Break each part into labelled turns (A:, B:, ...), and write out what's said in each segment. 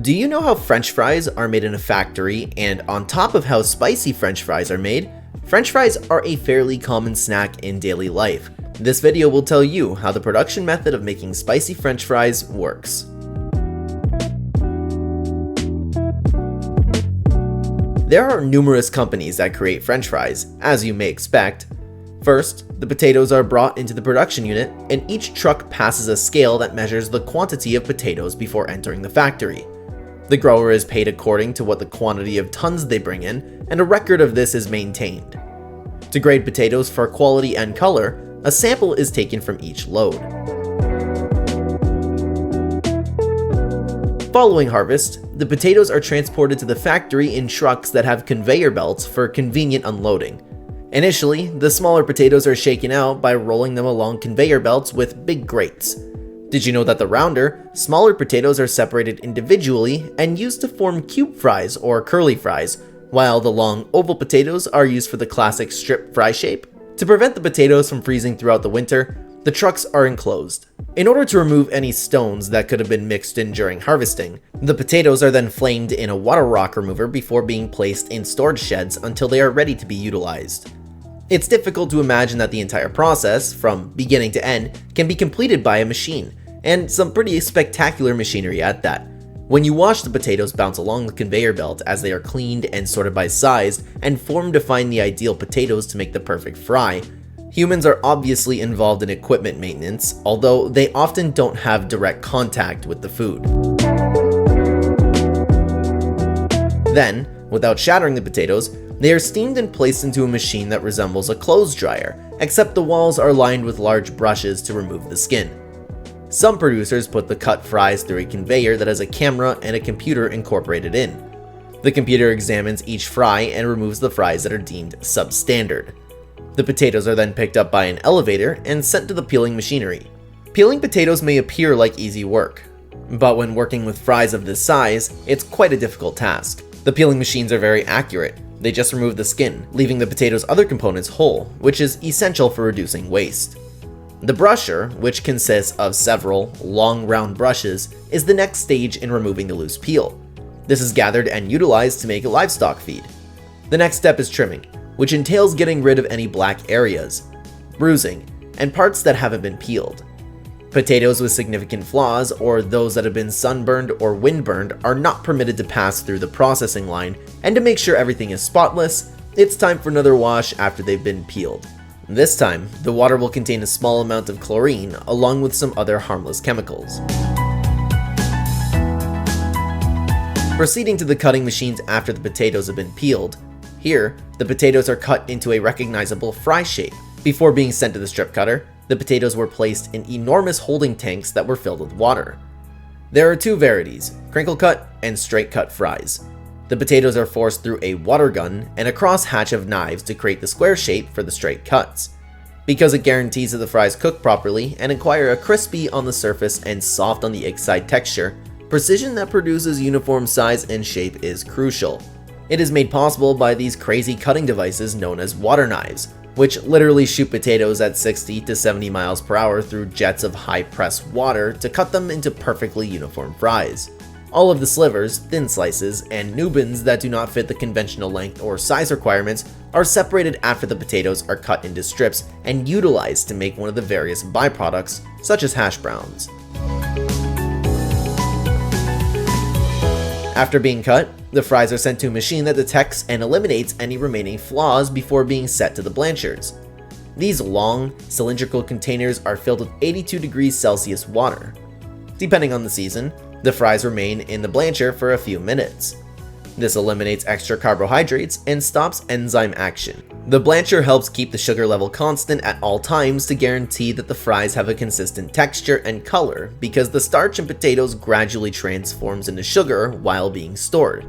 A: Do you know how French fries are made in a factory, and on top of how spicy French fries are made, French fries are a fairly common snack in daily life. This video will tell you how the production method of making spicy French fries works. There are numerous companies that create French fries, as you may expect. First, the potatoes are brought into the production unit, and each truck passes a scale that measures the quantity of potatoes before entering the factory. The grower is paid according to what the quantity of tons they bring in, and a record of this is maintained. To grade potatoes for quality and color, a sample is taken from each load. Following harvest, the potatoes are transported to the factory in trucks that have conveyor belts for convenient unloading. Initially, the smaller potatoes are shaken out by rolling them along conveyor belts with big grates. Did you know that the rounder, smaller potatoes are separated individually and used to form cube fries or curly fries, while the long oval potatoes are used for the classic strip fry shape? To prevent the potatoes from freezing throughout the winter, the trucks are enclosed. In order to remove any stones that could have been mixed in during harvesting, the potatoes are then flamed in a water rock remover before being placed in storage sheds until they are ready to be utilized. It's difficult to imagine that the entire process, from beginning to end, can be completed by a machine, and some pretty spectacular machinery at that. When you watch the potatoes bounce along the conveyor belt as they are cleaned and sorted by size and formed to find the ideal potatoes to make the perfect fry, humans are obviously involved in equipment maintenance, although they often don't have direct contact with the food. Then, without shattering the potatoes, they are steamed and placed into a machine that resembles a clothes dryer, except the walls are lined with large brushes to remove the skin. Some producers put the cut fries through a conveyor that has a camera and a computer incorporated in. The computer examines each fry and removes the fries that are deemed substandard. The potatoes are then picked up by an elevator and sent to the peeling machinery. Peeling potatoes may appear like easy work, but when working with fries of this size, it's quite a difficult task. The peeling machines are very accurate. They just remove the skin, leaving the potatoes' other components whole, which is essential for reducing waste. The brusher, which consists of several long round brushes, is the next stage in removing the loose peel. This is gathered and utilized to make a livestock feed. The next step is trimming, which entails getting rid of any black areas, bruising, and parts that haven't been peeled. Potatoes with significant flaws, or those that have been sunburned or windburned, are not permitted to pass through the processing line, and to make sure everything is spotless, it's time for another wash after they've been peeled. This time, the water will contain a small amount of chlorine along with some other harmless chemicals. Proceeding to the cutting machines after the potatoes have been peeled, here, the potatoes are cut into a recognizable fry shape. Before being sent to the strip cutter, the potatoes were placed in enormous holding tanks that were filled with water. There are two varieties, crinkle cut and straight cut fries. The potatoes are forced through a water gun and a cross-hatch of knives to create the square shape for the straight cuts. Because it guarantees that the fries cook properly and acquire a crispy on the surface and soft on the inside texture, precision that produces uniform size and shape is crucial. It is made possible by these crazy cutting devices known as water knives, which literally shoot potatoes at 60 to 70 miles per hour through jets of high-pressed water to cut them into perfectly uniform fries. All of the slivers, thin slices, and nubins that do not fit the conventional length or size requirements are separated after the potatoes are cut into strips and utilized to make one of the various byproducts, such as hash browns. After being cut, the fries are sent to a machine that detects and eliminates any remaining flaws before being set to the blanchers. These long, cylindrical containers are filled with 82 degrees Celsius water. Depending on the season, the fries remain in the blancher for a few minutes. This eliminates extra carbohydrates and stops enzyme action. The blancher helps keep the sugar level constant at all times to guarantee that the fries have a consistent texture and color, because the starch in potatoes gradually transforms into sugar while being stored.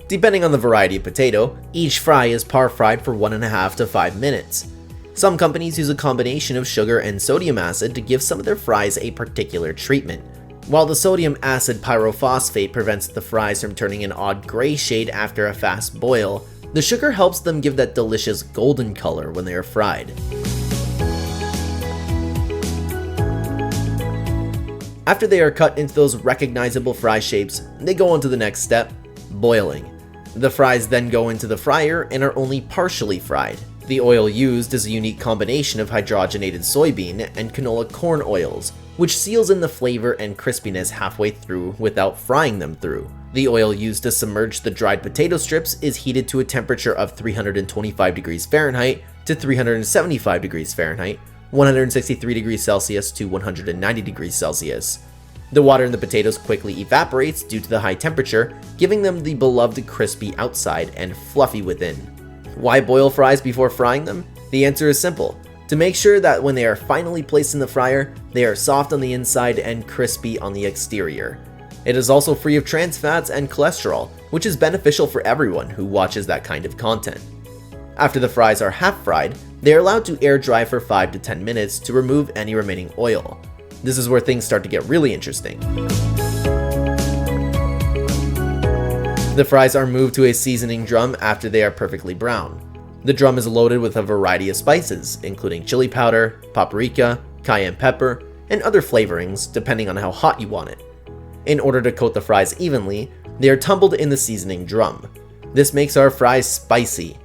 A: Depending on the variety of potato, each fry is par fried for 1.5 to 5 minutes. Some companies use a combination of sugar and sodium acid to give some of their fries a particular treatment. While the sodium acid pyrophosphate prevents the fries from turning an odd gray shade after a fast boil, the sugar helps them give that delicious golden color when they are fried. After they are cut into those recognizable fry shapes, they go on to the next step, boiling. The fries then go into the fryer and are only partially fried. The oil used is a unique combination of hydrogenated soybean and canola corn oils, which seals in the flavor and crispiness halfway through without frying them through. The oil used to submerge the dried potato strips is heated to a temperature of 325 degrees Fahrenheit to 375 degrees Fahrenheit, 163 degrees Celsius to 190 degrees Celsius. The water in the potatoes quickly evaporates due to the high temperature, giving them the beloved crispy outside and fluffy within. Why boil fries before frying them? The answer is simple. To make sure that when they are finally placed in the fryer, they are soft on the inside and crispy on the exterior. It is also free of trans fats and cholesterol, which is beneficial for everyone who watches that kind of content. After the fries are half fried, they are allowed to air dry for 5 to 10 minutes to remove any remaining oil. This is where things start to get really interesting. The fries are moved to a seasoning drum after they are perfectly brown. The drum is loaded with a variety of spices, including chili powder, paprika, cayenne pepper, and other flavorings depending on how hot you want it. In order to coat the fries evenly, they are tumbled in the seasoning drum. This makes our fries spicy.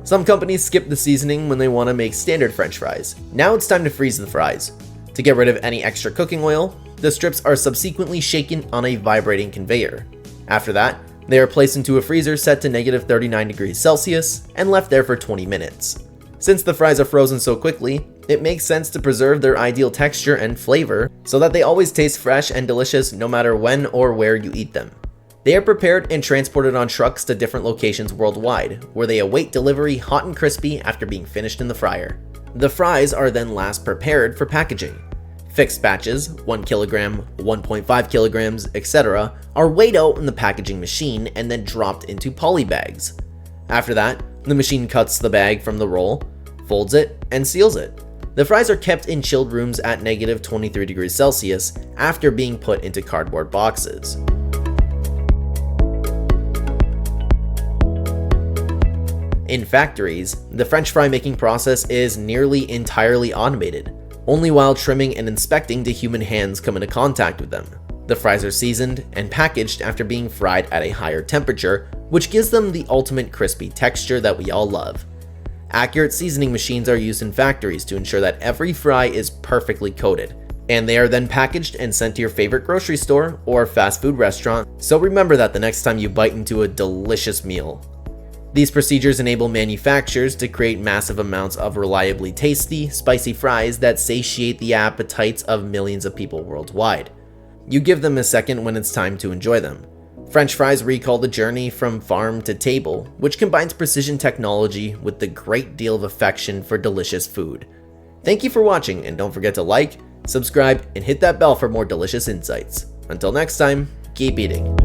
A: Some companies skip the seasoning when they want to make standard French fries. Now it's time to freeze the fries. To get rid of any extra cooking oil, the strips are subsequently shaken on a vibrating conveyor. After that, they are placed into a freezer set to negative 39 degrees Celsius and left there for 20 minutes. Since the fries are frozen so quickly, it makes sense to preserve their ideal texture and flavor so that they always taste fresh and delicious no matter when or where you eat them. They are prepared and transported on trucks to different locations worldwide, where they await delivery hot and crispy after being finished in the fryer. The fries are then last prepared for packaging. Fixed batches, 1 kilogram, 1.5 kilograms, etc., are weighed out in the packaging machine and then dropped into poly bags. After that, the machine cuts the bag from the roll, folds it, and seals it. The fries are kept in chilled rooms at negative 23 degrees Celsius after being put into cardboard boxes. In factories, the French fry making process is nearly entirely automated. Only while trimming and inspecting do human hands come into contact with them. The fries are seasoned and packaged after being fried at a higher temperature, which gives them the ultimate crispy texture that we all love. Accurate seasoning machines are used in factories to ensure that every fry is perfectly coated, and they are then packaged and sent to your favorite grocery store or fast food restaurant, so remember that the next time you bite into a delicious meal. These procedures enable manufacturers to create massive amounts of reliably tasty, spicy fries that satiate the appetites of millions of people worldwide. You give them a second when it's time to enjoy them. French fries recall the journey from farm to table, which combines precision technology with the great deal of affection for delicious food. Thank you for watching, and don't forget to like, subscribe, and hit that bell for more delicious insights. Until next time, keep eating.